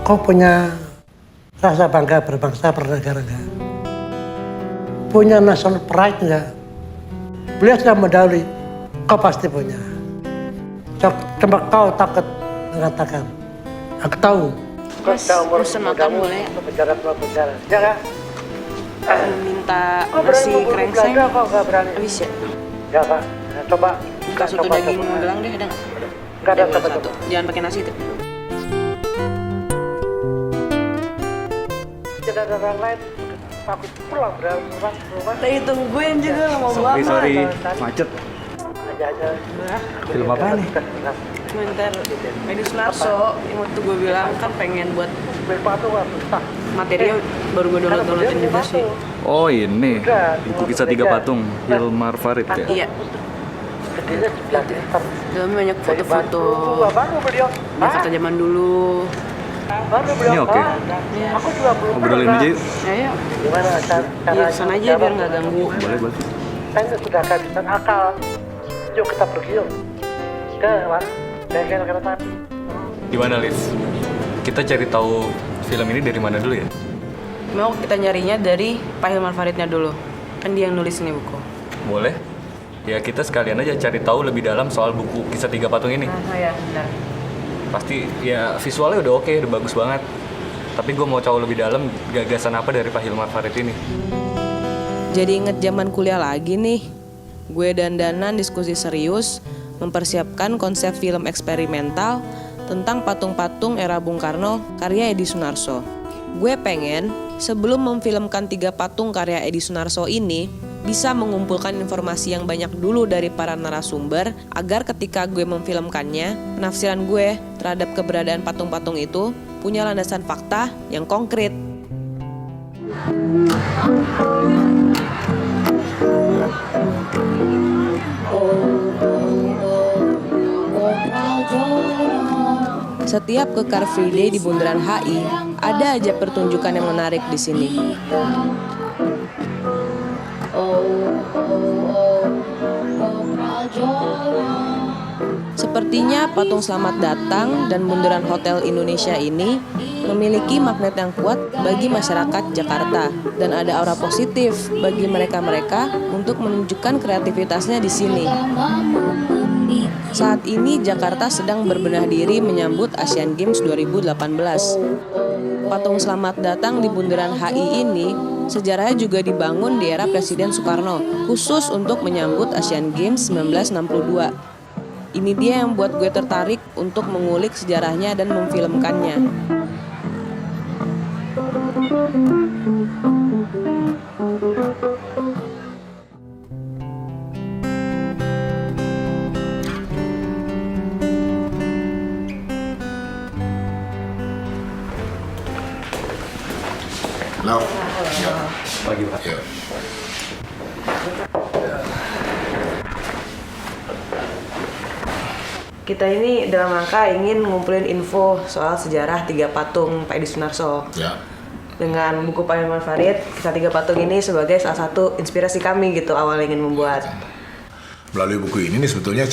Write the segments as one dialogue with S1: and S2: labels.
S1: Kau punya rasa bangga berbangsa bernegara nggak? Punya national pride nggak? Beliau sudah medali, kau pasti punya. Coba kau takut mengatakan, aku tahu.
S2: Mas, pesen makan boleh?
S1: Penjara, ya kan?
S2: Minta nasi krengseng.
S1: Kau nggak berani?
S2: Habis ya?
S1: Ya Pak, coba.
S2: Minta soto daging gelang deh, ada nggak?
S1: Nggak ada,
S2: Boleh
S1: coba.
S2: satu. Jangan pakai nasi tuh.
S1: Tidak ada orang lain, aku pulang rumah.
S2: Tadi tungguin juga lama banget.
S3: Sorry, macet.
S1: Aja.
S3: Film apa nih?
S2: Bentar, Edi Sunarso yang waktu gue bilang kan pengen buat material baru gue downloadin juga sih.
S3: Oh ini, buku kisah tiga patung, Hilmar Farid ya?
S2: Iya. Dalamnya banyak foto-foto Jakarta zaman dulu.
S3: Ini oke.
S2: Ya.
S3: Ngobrolin aja yuk.
S2: Ayo.
S1: Gimana
S2: Iya, kesana aja biar nggak ganggu.
S3: Boleh.
S1: Saya sudah kehabisan akal. Yuk kita pergi yuk. Ke bengkel kereta api.
S3: Gimana Liv? Kita cari tahu film ini dari mana dulu ya?
S2: Mau kita nyarinya dari Pak Hilmar Faridnya dulu. Kan dia yang nulis ini buku.
S3: Boleh. Ya kita sekalian aja cari tahu lebih dalam soal buku kisah tiga patung ini.
S2: Nah, ya, benar.
S3: Pasti ya visualnya udah oke, udah bagus banget. Tapi gue mau tahu lebih dalam gagasan apa dari Pak Hilmar Farid ini.
S2: Jadi inget zaman kuliah lagi nih. Gue dan Danan diskusi serius mempersiapkan konsep film eksperimental tentang patung-patung era Bung Karno karya Edi Sunarso. Gue pengen sebelum memfilmkan 3 patung karya Edi Sunarso ini bisa mengumpulkan informasi yang banyak dulu dari para narasumber agar ketika gue memfilmkannya, penafsiran gue terhadap keberadaan patung-patung itu punya landasan fakta yang konkret. Setiap ke Car Free Day di Bundaran HI, ada aja pertunjukan yang menarik di sini. Sepertinya patung Selamat Datang dan Bundaran Hotel Indonesia ini memiliki magnet yang kuat bagi masyarakat Jakarta dan ada aura positif bagi mereka-mereka untuk menunjukkan kreativitasnya di sini. Saat ini Jakarta sedang berbenah diri menyambut Asian Games 2018. Patung Selamat Datang di Bundaran HI ini sejarahnya juga dibangun di era Presiden Soekarno, khusus untuk menyambut Asian Games 1962. Ini dia yang buat gue tertarik untuk mengulik sejarahnya dan memfilmkannya.
S4: Halo.
S3: Pagi Pak.
S4: Ya.
S2: Kita ini dalam rangka ingin ngumpulin info soal sejarah 3 patung Pak Edi Sunarso.
S4: Ya.
S2: Dengan buku Pak Hilmar Farid, kisah 3 patung ini sebagai salah satu inspirasi kami gitu awal ingin membuat.
S4: Melalui buku ini nih sebetulnya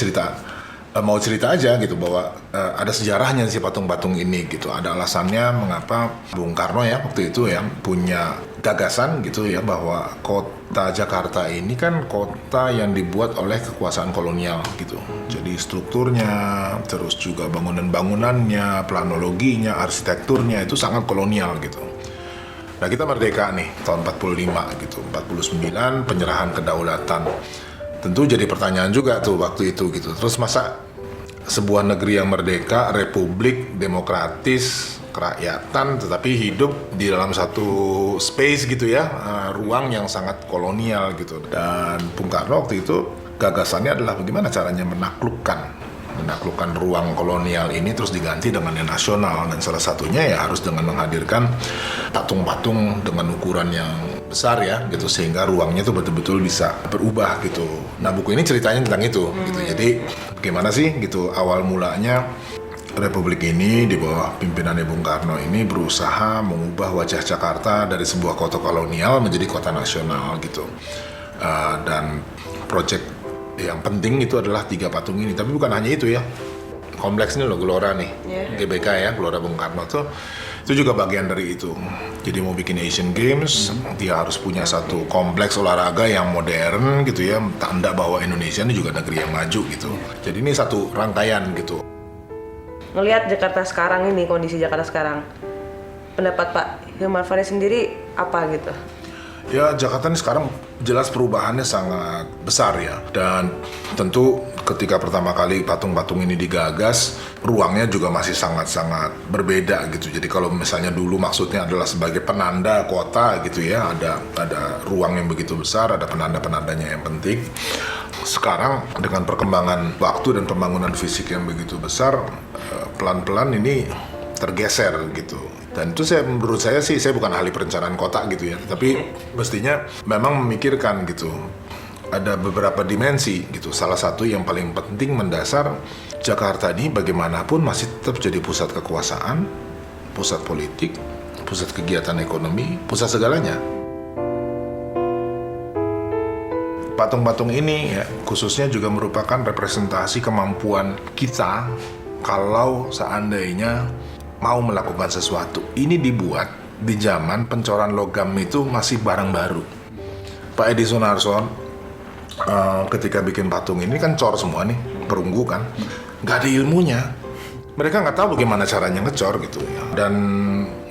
S4: mau cerita aja gitu bahwa ada sejarahnya si patung-patung ini gitu. Ada alasannya mengapa Bung Karno ya waktu itu ya punya gagasan gitu ya bahwa kota Jakarta ini kan kota yang dibuat oleh kekuasaan kolonial gitu. Jadi strukturnya, terus juga bangunan-bangunannya, planologinya, arsitekturnya itu sangat kolonial gitu. Nah kita merdeka nih tahun 45 gitu, 49 penyerahan kedaulatan. Tentu jadi pertanyaan juga tuh waktu itu gitu. Terus masa sebuah negeri yang merdeka, republik, demokratis, kerakyatan, tetapi hidup di dalam satu space gitu ya, ruang yang sangat kolonial gitu. Dan Bung Karno waktu itu gagasannya adalah bagaimana caranya menaklukkan ruang kolonial ini terus diganti dengan yang nasional. Dan salah satunya ya harus dengan menghadirkan patung-patung dengan ukuran yang besar ya gitu sehingga ruangnya tuh betul-betul bisa berubah gitu. Nah buku ini ceritanya tentang itu gitu. Jadi gimana sih gitu awal mulanya Republik ini di bawah pimpinannya Bung Karno ini berusaha mengubah wajah Jakarta dari sebuah kota kolonial menjadi kota nasional gitu. Dan proyek yang penting itu adalah 3 patung ini. Tapi bukan hanya itu ya. Kompleks ini loh Gelora nih, GBK ya, Gelora Bung Karno tuh itu juga bagian dari itu. Jadi mau bikin Asian Games, dia harus punya satu kompleks olahraga yang modern gitu ya, tanda bahwa Indonesia ini juga negeri yang maju gitu. Jadi ini satu rangkaian gitu.
S2: Ngelihat Jakarta sekarang ini, kondisi Jakarta sekarang, pendapat Pak Hilmar Farid sendiri apa gitu?
S4: Ya Jakarta ini sekarang jelas perubahannya sangat besar ya. Dan tentu ketika pertama kali patung-patung ini digagas, ruangnya juga masih sangat-sangat berbeda gitu. Jadi kalau misalnya dulu maksudnya adalah sebagai penanda kota gitu ya, ada ruang yang begitu besar, ada penanda-penandanya yang penting. Sekarang dengan perkembangan waktu dan pembangunan fisik yang begitu besar, pelan-pelan ini tergeser gitu. Dan itu menurut saya sih, saya bukan ahli perencanaan kota gitu ya, tapi mestinya memang memikirkan gitu. Ada beberapa dimensi gitu. Salah satu yang paling penting mendasar, Jakarta ini bagaimanapun masih tetap jadi pusat kekuasaan, pusat politik, pusat kegiatan ekonomi, pusat segalanya. Patung-patung ini ya, khususnya juga merupakan representasi kemampuan kita kalau seandainya mau melakukan sesuatu. Ini dibuat di zaman pencoran logam itu masih barang baru. Pak Edi Sunarso ketika bikin patung ini kan cor semua nih, perunggu kan, nggak ada ilmunya. Mereka nggak tahu bagaimana caranya ngecor gitu ya. Dan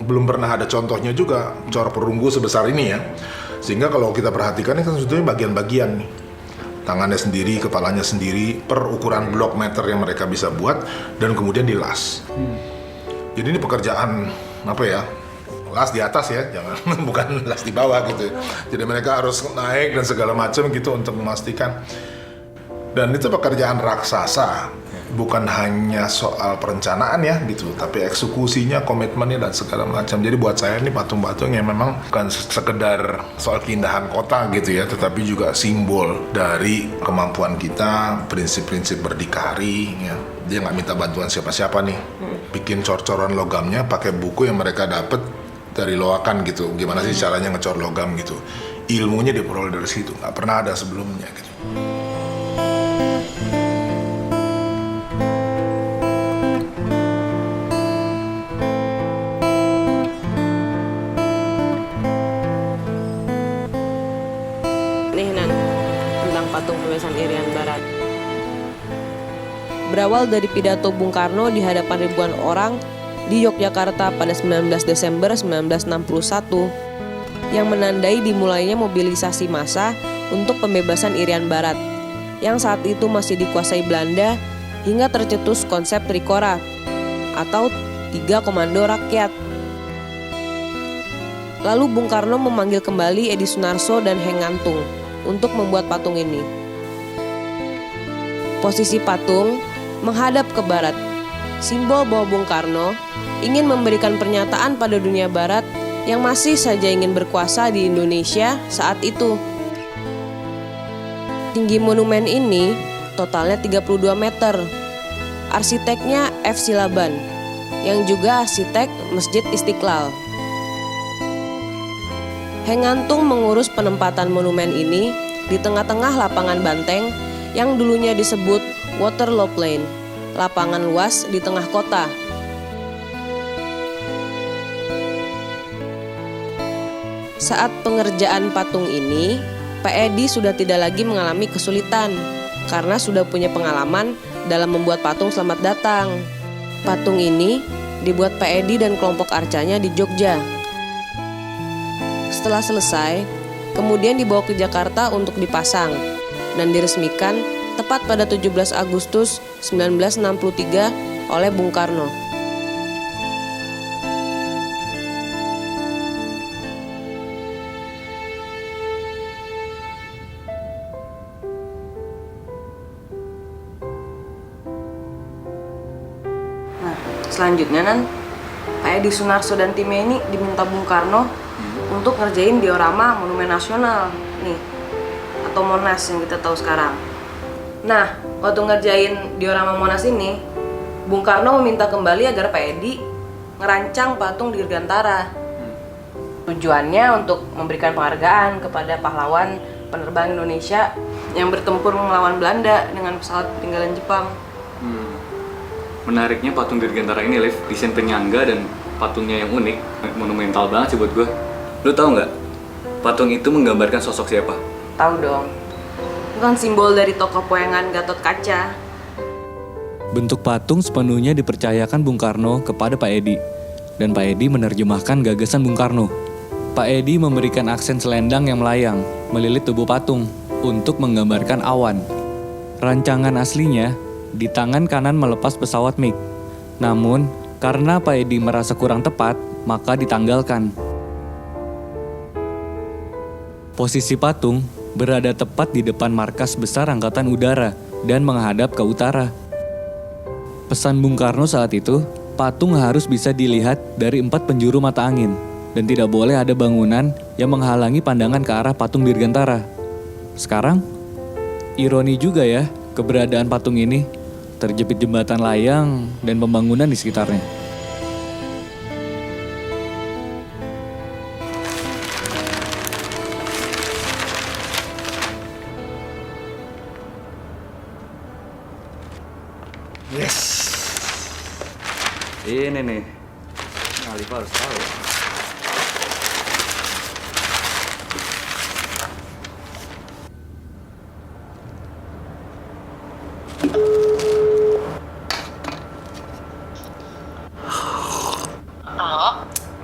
S4: belum pernah ada contohnya juga cor perunggu sebesar ini ya. Sehingga kalau kita perhatikan ini kan sebetulnya bagian-bagian nih. Tangannya sendiri, kepalanya sendiri, per ukuran blok meter yang mereka bisa buat, dan kemudian dilas. Jadi ini pekerjaan apa ya? Las di atas ya, jangan bukan las di bawah gitu. Jadi mereka harus naik dan segala macam gitu untuk memastikan. Dan itu pekerjaan raksasa, bukan hanya soal perencanaan ya gitu, tapi eksekusinya, komitmennya dan segala macam. Jadi buat saya ini patung-patung yang memang bukan sekedar soal keindahan kota gitu ya, tetapi juga simbol dari kemampuan kita, prinsip-prinsip berdikari ya. Dia nggak minta bantuan siapa-siapa nih, bikin cor-coran logamnya pakai buku yang mereka dapat dari loakan gitu. Gimana sih caranya ngecor logam gitu? Ilmunya diperoleh dari situ, nggak pernah ada sebelumnya gitu.
S2: Patung pembebasan Irian Barat. Berawal dari pidato Bung Karno di hadapan ribuan orang di Yogyakarta pada 19 Desember 1961 yang menandai dimulainya mobilisasi massa untuk pembebasan Irian Barat yang saat itu masih dikuasai Belanda hingga tercetus konsep Trikora atau 3 Komando Rakyat. Lalu Bung Karno memanggil kembali Edi Sunarso dan Heng Ngantung untuk membuat patung ini. Posisi patung menghadap ke barat, simbol bahwa Bung Karno ingin memberikan pernyataan pada dunia barat yang masih saja ingin berkuasa di Indonesia saat itu. Tinggi monumen ini totalnya 32 meter. Arsiteknya F. Silaban, yang juga arsitek Masjid Istiqlal. Heng Ngantung mengurus penempatan monumen ini di tengah-tengah lapangan banteng yang dulunya disebut Waterloo Plain, lapangan luas di tengah kota. Saat pengerjaan patung ini, Pak Edi sudah tidak lagi mengalami kesulitan karena sudah punya pengalaman dalam membuat patung selamat datang. Patung ini dibuat Pak Edi dan kelompok arcanya di Jogja. Setelah selesai, kemudian dibawa ke Jakarta untuk dipasang dan diresmikan tepat pada 17 Agustus 1963 oleh Bung Karno. Nah, selanjutnya Pak Edi Sunarso dan timnya ini diminta Bung Karno untuk ngerjain diorama Monumen Nasional nih, atau Monas yang kita tahu sekarang. Nah, waktu ngerjain diorama Monas ini, Bung Karno meminta kembali agar Pak Edi ngerancang patung Dirgantara. Tujuannya untuk memberikan penghargaan kepada pahlawan penerbang Indonesia yang bertempur melawan Belanda dengan pesawat peninggalan Jepang.
S3: Menariknya patung Dirgantara ini, Liv, desain penyangga dan patungnya yang unik, monumental banget sih buat gue. Lu tahu nggak, patung itu menggambarkan sosok siapa?
S2: Tahu dong, itu kan simbol dari tokoh poyangan Gatot Kaca.
S3: Bentuk patung sepenuhnya dipercayakan Bung Karno kepada Pak Edi, dan Pak Edi menerjemahkan gagasan Bung Karno. Pak Edi memberikan aksen selendang yang melayang melilit tubuh patung untuk menggambarkan awan. Rancangan aslinya di tangan kanan melepas pesawat MiG. Namun, karena Pak Edi merasa kurang tepat, maka ditanggalkan. Posisi patung berada tepat di depan markas besar Angkatan Udara dan menghadap ke utara. Pesan Bung Karno saat itu, patung harus bisa dilihat dari 4 penjuru mata angin dan tidak boleh ada bangunan yang menghalangi pandangan ke arah patung Dirgantara. Sekarang, ironi juga ya keberadaan patung ini terjepit jembatan layang dan pembangunan di sekitarnya.
S4: Yes.
S3: Ini nih, Alifa harus tahu.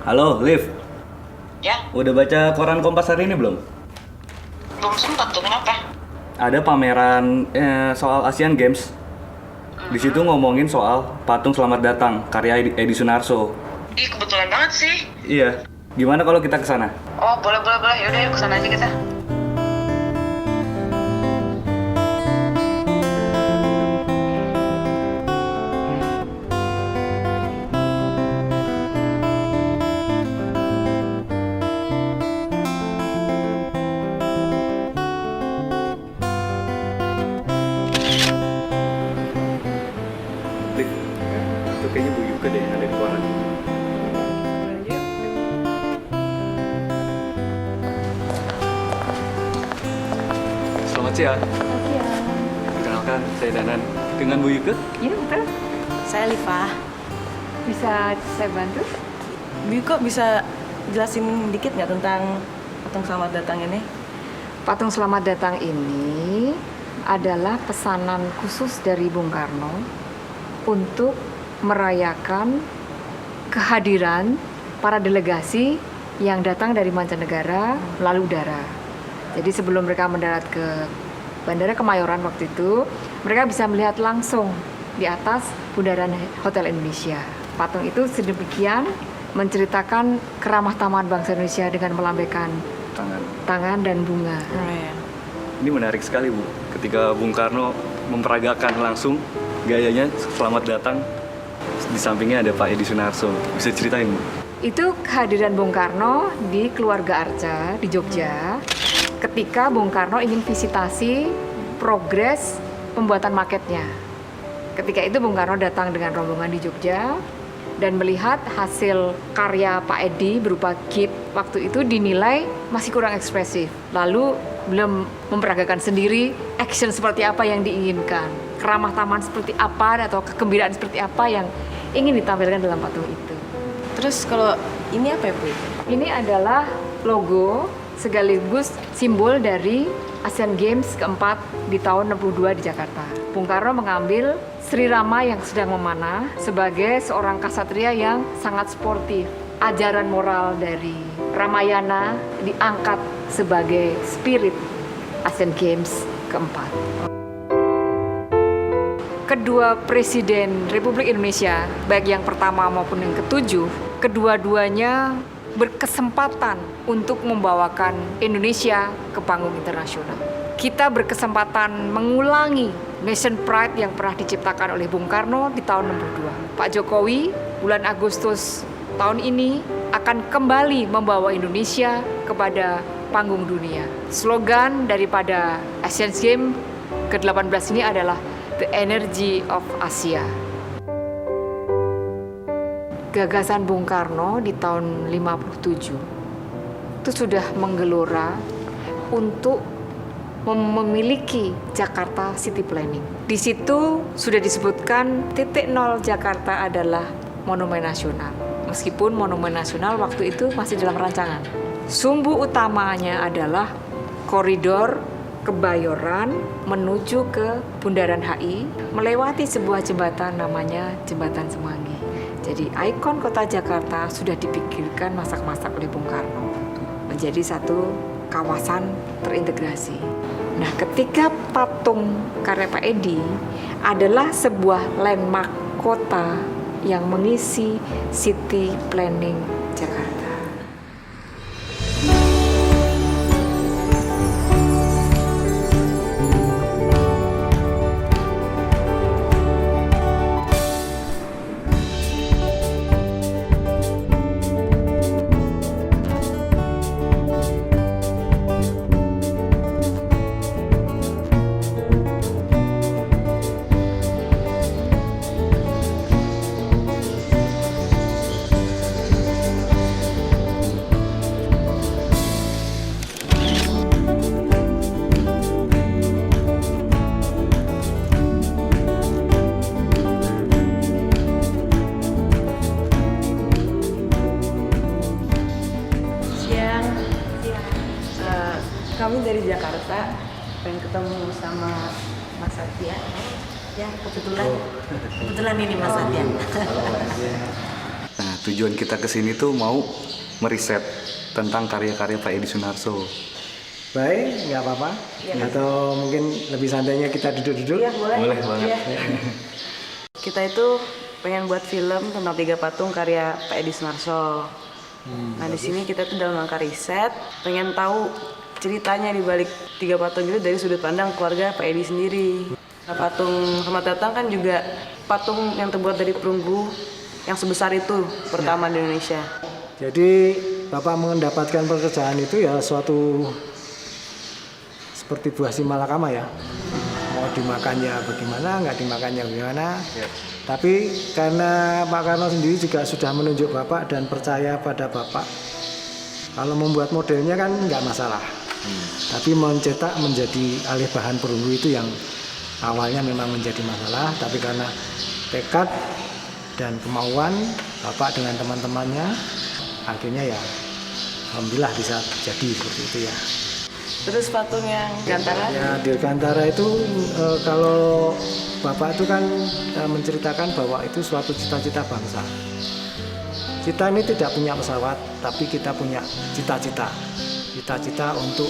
S3: Halo, Liv.
S5: Ya,
S3: Udah baca koran Kompas hari ini belum?
S5: belum sempat tuh, kenapa?
S3: Ada pameran soal Asian Games. Di situ ngomongin soal patung Selamat Datang karya Edi Sunarso.
S5: Ih, kebetulan banget sih.
S3: Iya. Gimana kalau kita ke sana?
S5: Oh, boleh. Yaudah, yuk kesana aja kita.
S3: Liv, itu kayaknya Bu Yuka deh yang ada di koran. Selamat siang. Perkenalkan, saya Danan. Dengan Bu Yuka?
S6: Iya betul.
S2: Saya Liva.
S6: Bisa saya bantu?
S2: Bu kok bisa jelasin dikit nggak tentang patung Selamat Datang ini?
S6: Patung Selamat Datang ini adalah pesanan khusus dari Bung Karno untuk merayakan kehadiran para delegasi yang datang dari mancanegara melalui udara. Jadi sebelum mereka mendarat ke Bandara Kemayoran waktu itu, mereka bisa melihat langsung di atas bundaran Hotel Indonesia. Patung itu sedemikian menceritakan keramah tamahan bangsa Indonesia dengan melambaikan tangan dan bunga.
S2: Oh, iya.
S3: Ini menarik sekali, Bu. Ketika Bung Karno memperagakan langsung gayanya Selamat Datang, di sampingnya ada Pak Edi Sunarso. Bisa ceritain, Bu?
S6: Itu kehadiran Bung Karno di keluarga Arca di Jogja ketika Bung Karno ingin visitasi progres pembuatan maketnya. Ketika itu Bung Karno datang dengan rombongan di Jogja dan melihat hasil karya Pak Edi berupa kip waktu itu dinilai masih kurang ekspresif. Lalu belum memperagakan sendiri action seperti apa yang diinginkan, keramah tamahan seperti apa atau kegembiraan seperti apa yang ingin ditampilkan dalam patung itu.
S2: Terus kalau ini apa ya, Bu?
S6: Ini adalah logo sekaligus simbol dari Asian Games keempat di tahun 62 di Jakarta. Bung Karno mengambil Sri Rama yang sedang memanah sebagai seorang kasatria yang sangat sportif. Ajaran moral dari Ramayana diangkat sebagai spirit Asian Games keempat. Kedua Presiden Republik Indonesia, baik yang pertama maupun yang ketujuh, kedua-duanya berkesempatan untuk membawakan Indonesia ke panggung internasional. Kita berkesempatan mengulangi nation pride yang pernah diciptakan oleh Bung Karno di tahun 62. Pak Jokowi bulan Agustus tahun ini akan kembali membawa Indonesia kepada panggung dunia. Slogan daripada Asian Games ke-18 ini adalah The Energy of Asia. Gagasan Bung Karno di tahun 57 itu sudah menggelora untuk memiliki Jakarta City Planning. Di situ sudah disebutkan titik nol Jakarta adalah Monumen Nasional. Meskipun Monumen Nasional waktu itu masih dalam rancangan. Sumbu utamanya adalah koridor Kebayoran menuju ke Bundaran HI melewati sebuah jembatan namanya Jembatan Semanggi. Jadi ikon kota Jakarta sudah dipikirkan masak-masak oleh Bung Karno menjadi satu kawasan terintegrasi. Nah, ketika patung karya Pak Edi adalah sebuah landmark kota yang mengisi city planning Jakarta.
S2: Kami dari Jakarta pengen ketemu sama Mas Satya. Ya, kebetulan ini Mas Satya.
S3: Nah, tujuan kita ke sini tuh mau meriset tentang karya-karya Pak Edi Sunarso.
S7: Baik, nggak apa-apa. Atau mungkin lebih santainya kita duduk-duduk.
S2: Iya, boleh.
S3: Boleh banget.
S2: Iya. Kita itu pengen buat film tentang 3 patung karya Pak Edi Sunarso. Nah, di sini kita tuh dalam rangka riset, pengen tahu ceritanya di balik 3 patung itu dari sudut pandang keluarga Pak Edi sendiri. Nah, patung Selamat Datang kan juga patung yang terbuat dari perunggu yang sebesar itu pertama di Indonesia.
S7: Jadi Bapak mendapatkan pekerjaan itu ya suatu seperti buah si malakama ya. Mau dimakannya bagaimana, nggak dimakannya bagaimana. Tapi karena Pak Karno sendiri juga sudah menunjuk Bapak dan percaya pada Bapak, kalau membuat modelnya kan nggak masalah. Tapi mencetak menjadi alih bahan perunggu itu yang awalnya memang menjadi masalah. Tapi karena tekad dan kemauan Bapak dengan teman-temannya, akhirnya ya alhamdulillah bisa jadi seperti itu ya.
S2: Terus patung yang Dirgantara?
S7: Ya, Dirgantara itu kalau Bapak itu kan menceritakan bahwa itu suatu cita-cita bangsa. Kita ini tidak punya pesawat, tapi kita punya cita-cita. Cita-cita untuk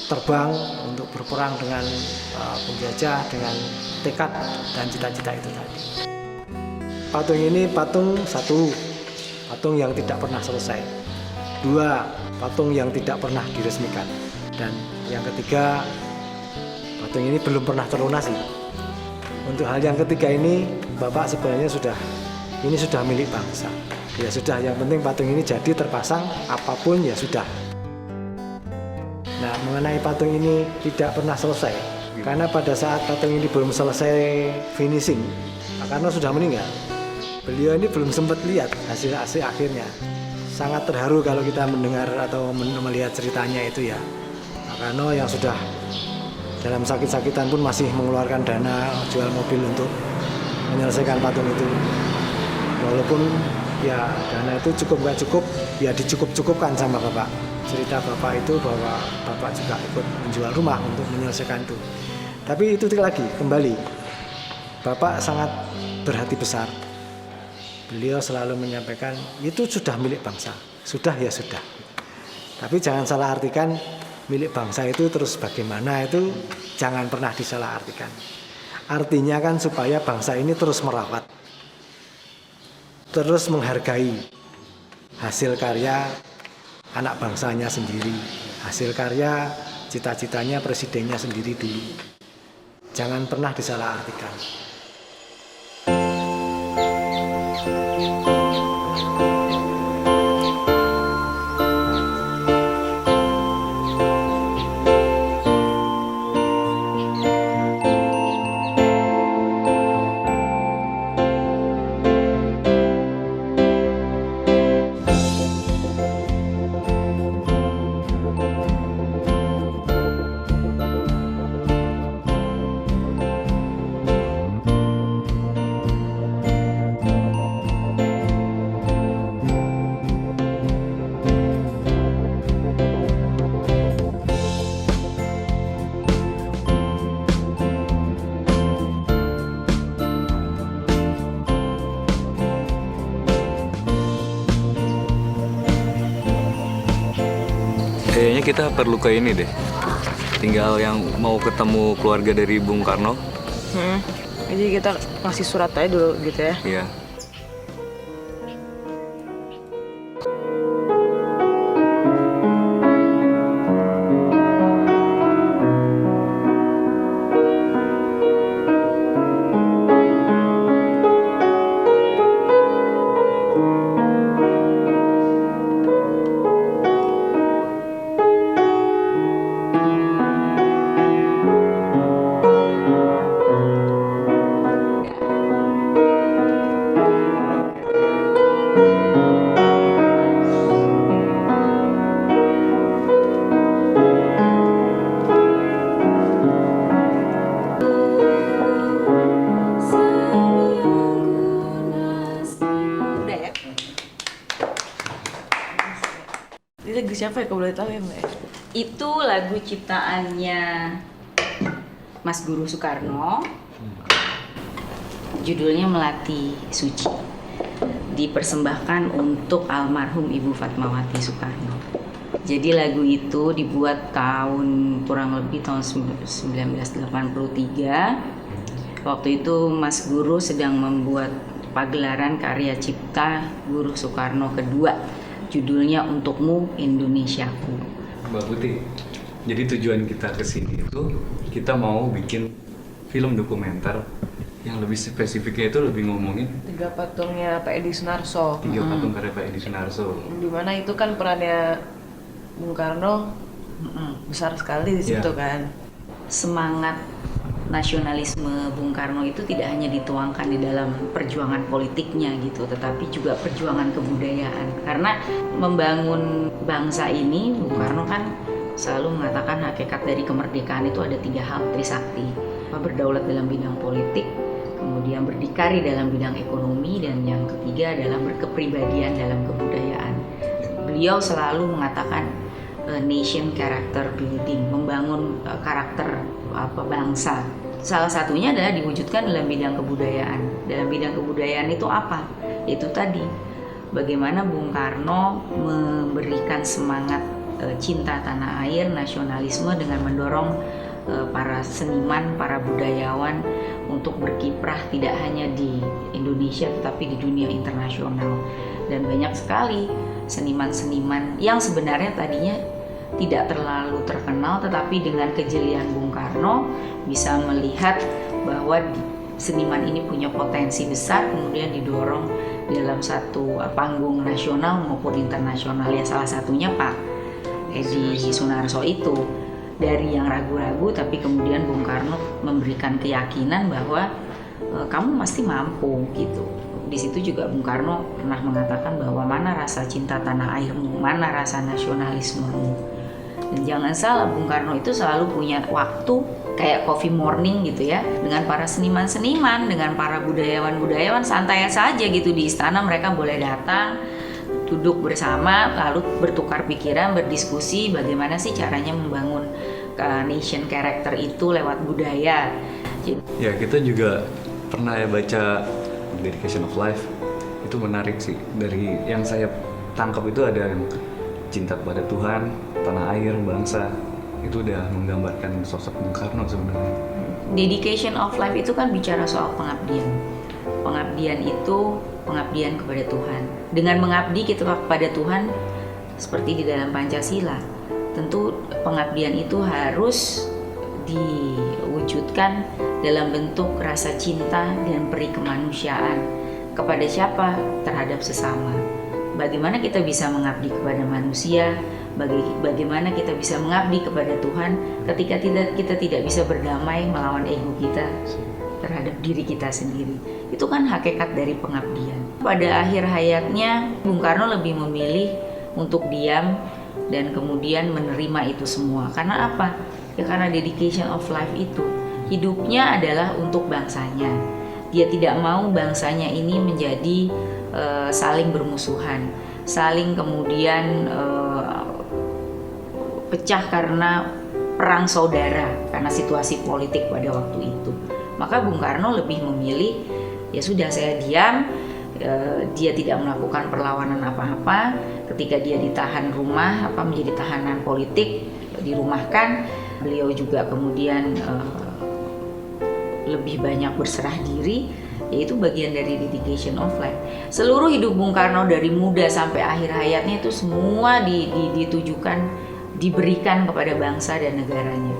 S7: terbang, untuk berperang dengan penjajah, dengan tekad dan cita-cita itu tadi. Patung ini patung satu, patung yang tidak pernah selesai. 2, patung yang tidak pernah diresmikan. Dan yang ketiga, patung ini belum pernah terlunasi. Untuk hal yang ketiga ini, Bapak sebenarnya ini sudah milik bangsa. Ya sudah, yang penting patung ini jadi terpasang, apapun ya sudah. Nah, mengenai patung ini tidak pernah selesai, karena pada saat patung ini belum selesai finishing, Pak Karno sudah meninggal. Beliau ini belum sempat lihat hasil akhirnya. Sangat terharu kalau kita mendengar atau melihat ceritanya itu ya. Pak Karno yang sudah dalam sakit-sakitan pun masih mengeluarkan dana jual mobil untuk menyelesaikan patung itu. Walaupun ya dana itu cukup nggak cukup, ya dicukup-cukupkan sama Bapak. Cerita Bapak itu bahwa Bapak juga ikut menjual rumah untuk menyelesaikan itu. Tapi itu lagi, kembali. Bapak sangat berhati besar. Beliau selalu menyampaikan, itu sudah milik bangsa. Sudah ya sudah. Tapi jangan salah artikan milik bangsa itu terus bagaimana, itu jangan pernah disalah artikan. Artinya kan supaya bangsa ini terus merawat, terus menghargai hasil karya anak bangsanya sendiri, hasil karya cita-citanya presidennya sendiri dulu. Jangan pernah disalah artikan.
S3: Kayaknya kita perlu ke ini deh. Tinggal yang mau ketemu keluarga dari Bung Karno.
S2: Jadi kita ngasih surat aja dulu gitu ya.
S3: Iya.
S2: Udah ya. Ini lagu siapa ya, kalau boleh tahu ya Mbak?
S8: Itu lagu ciptaannya Mas Guru Soekarno. Judulnya Melati Suci. Dipersembahkan untuk almarhum Ibu Fatmawati Soekarno. Jadi lagu itu dibuat kurang lebih tahun 1983. Waktu itu Mas Guru sedang membuat pagelaran karya cipta Guru Soekarno kedua. Judulnya Untukmu Indonesiaku.
S3: Mbak Putih, jadi tujuan kita ke sini itu kita mau bikin film dokumenter yang lebih spesifiknya itu lebih ngomongin
S2: 3 patungnya Pak Edi Sunarso.
S3: 3 patung karya Pak Edi Sunarso.
S2: Dimana itu kan perannya Bung Karno besar sekali di situ kan.
S8: Semangat nasionalisme Bung Karno itu tidak hanya dituangkan di dalam perjuangan politiknya gitu, tetapi juga perjuangan kebudayaan. Karena membangun bangsa ini, Bung Karno kan selalu mengatakan hakikat dari kemerdekaan itu ada 3 hal, trisakti. Berdaulat dalam bidang politik, kemudian berdikari dalam bidang ekonomi, dan yang ketiga adalah berkepribadian dalam kebudayaan. Beliau selalu mengatakan nation character building, membangun karakter bangsa. Salah satunya adalah diwujudkan dalam bidang kebudayaan. Dalam bidang kebudayaan itu apa? Itu tadi, bagaimana Bung Karno memberikan semangat cinta tanah air, nasionalisme dengan mendorong para seniman, para budayawan untuk berkiprah tidak hanya di Indonesia tetapi di dunia internasional. Dan banyak sekali seniman-seniman yang sebenarnya tadinya tidak terlalu terkenal, tetapi dengan kejelian Bung Karno bisa melihat bahwa seniman ini punya potensi besar, kemudian didorong dalam satu panggung nasional maupun internasional. Ya salah satunya Pak Edi Sunarso itu. Dari yang ragu-ragu, tapi kemudian Bung Karno memberikan keyakinan bahwa kamu pasti mampu gitu. Di situ juga Bung Karno pernah mengatakan bahwa mana rasa cinta tanah airmu, mana rasa nasionalismemu. Dan jangan salah, Bung Karno itu selalu punya waktu kayak coffee morning gitu ya, dengan para seniman-seniman, dengan para budayawan-budayawan, santai saja gitu di istana. Mereka boleh datang, duduk bersama, lalu bertukar pikiran, berdiskusi bagaimana sih caranya membangun nation character itu lewat budaya.
S3: Ya, kita juga pernah ya baca Dedication of Life. Itu menarik sih. Dari yang saya tangkap itu ada yang cinta kepada Tuhan, tanah air, bangsa. Itu udah menggambarkan sosok Bung Karno sebenarnya.
S8: Dedication of Life itu kan bicara soal pengabdian. Pengabdian itu pengabdian kepada Tuhan. Dengan mengabdi kita kepada Tuhan seperti di dalam Pancasila, tentu pengabdian itu harus diwujudkan dalam bentuk rasa cinta dan peri kemanusiaan. Kepada siapa? Terhadap sesama. Bagaimana kita bisa mengabdi kepada manusia? Bagaimana kita bisa mengabdi kepada Tuhan ketika kita tidak bisa berdamai melawan ego kita terhadap diri kita sendiri. Itu kan hakikat dari pengabdian. Pada akhir hayatnya, Bung Karno lebih memilih untuk diam dan kemudian menerima itu semua. Karena apa? Ya karena dedication of life itu. Hidupnya adalah untuk bangsanya. Dia tidak mau bangsanya ini menjadi saling bermusuhan, saling kemudian pecah karena perang saudara, karena situasi politik pada waktu itu. Maka Bung Karno lebih memilih, ya sudah saya diam, dia tidak melakukan perlawanan apa-apa. Ketika dia ditahan rumah, menjadi tahanan politik, dirumahkan, beliau juga kemudian lebih banyak berserah diri, yaitu bagian dari dedication of life. Seluruh hidup Bung Karno dari muda sampai akhir hayatnya itu semua ditujukan, diberikan kepada bangsa dan negaranya.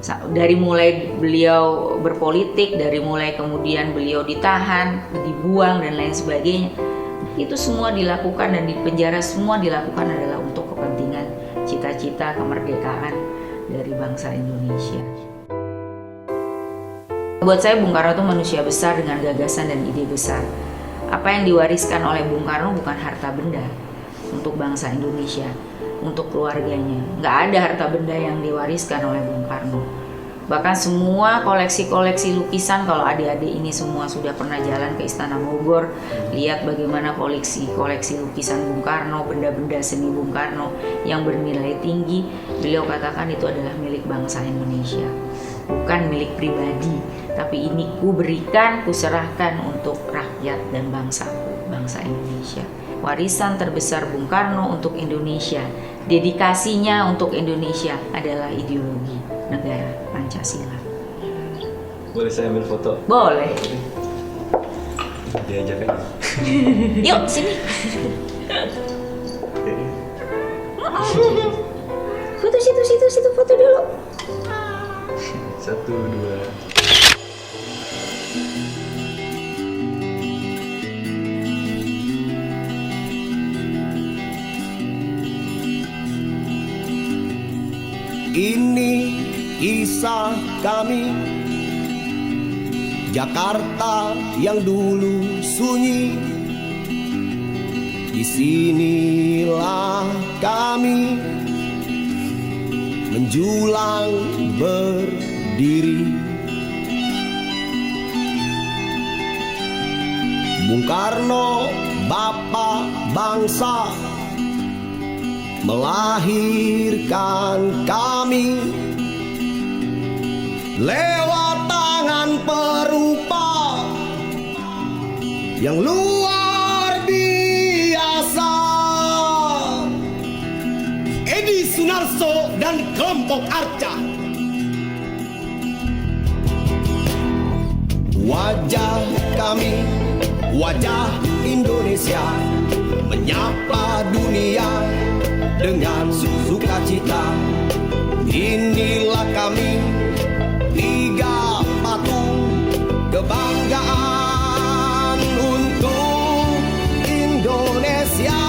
S8: Dari mulai beliau berpolitik, dari mulai kemudian beliau ditahan, dibuang dan lain sebagainya, itu semua dilakukan dan di penjara semua dilakukan adalah untuk kepentingan cita-cita kemerdekaan dari bangsa Indonesia. Buat saya Bung Karno itu manusia besar dengan gagasan dan ide besar. Apa yang diwariskan oleh Bung Karno bukan harta benda untuk bangsa Indonesia, untuk keluarganya. Nggak ada harta benda yang diwariskan oleh Bung Karno. Bahkan semua koleksi-koleksi lukisan, kalau adik-adik ini semua sudah pernah jalan ke Istana Bogor, lihat bagaimana koleksi lukisan Bung Karno, benda-benda seni Bung Karno yang bernilai tinggi, beliau katakan itu adalah milik bangsa Indonesia, bukan milik pribadi, tapi ini ku berikan, ku serahkan untuk rakyat dan bangsaku, bangsa Indonesia. Warisan terbesar Bung Karno untuk Indonesia, dedikasinya untuk Indonesia adalah ideologi negara Pancasila.
S3: Boleh saya ambil foto?
S8: Boleh.
S3: Diajak aja.
S8: Yuk, sini. Foto situ, foto dulu.
S3: 1, 2.
S9: Ini kisah kami, Jakarta yang dulu sunyi. Disinilah kami menjulang berdiri. Bung Karno, Bapak bangsa, melahirkan kami lewat tangan perupa yang luar biasa. Edi Sunarso dan kelompok Arca. Wajah kami, wajah Indonesia, menyapa dunia dengan sukacita. Inilah kami, 3 patung kebanggaan untuk Indonesia.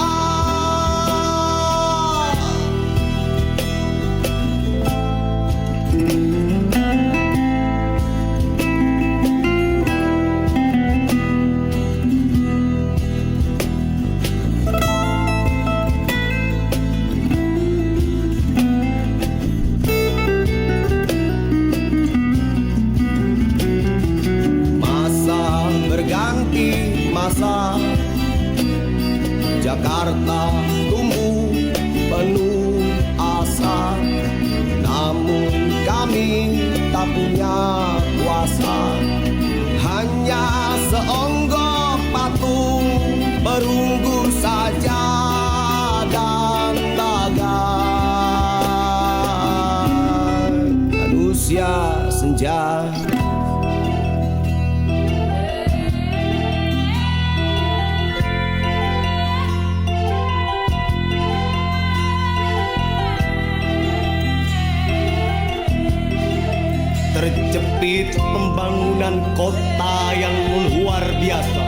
S9: Jakarta tumbuh penuh asa, namun kami tak punya kuasa. Hanya seonggok patung perunggu saja dan tagar manusia senja. Terjepit pembangunan kota yang luar biasa.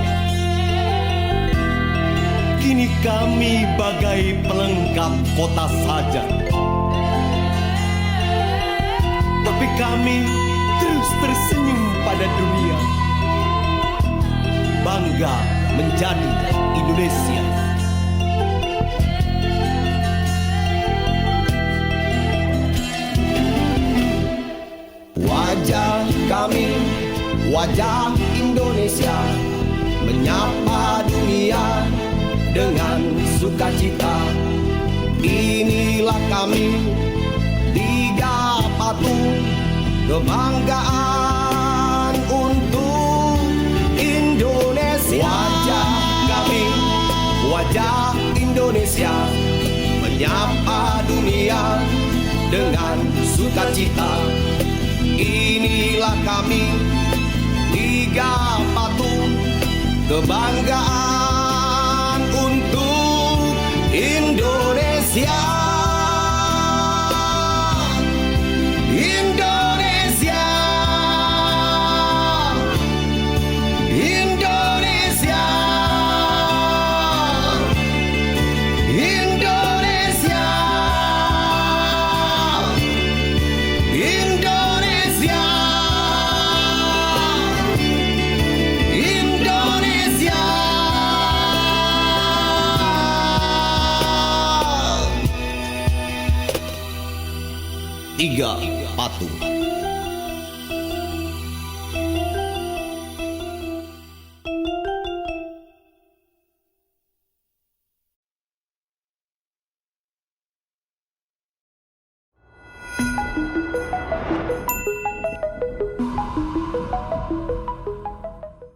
S9: Kini kami bagai pelengkap kota saja. Tapi kami terus tersenyum pada dunia, bangga menjadi Indonesia. Wajah kami, wajah Indonesia, menyapa dunia dengan sukacita. Inilah kami, 3 patung kebanggaan untuk Indonesia. Wajah menyapa dunia dengan sukacita. Inilah kami, 3 patung kebanggaan untuk Indonesia. Indonesia, Indonesia, Indonesia, Indonesia, Indonesia. 3 patung.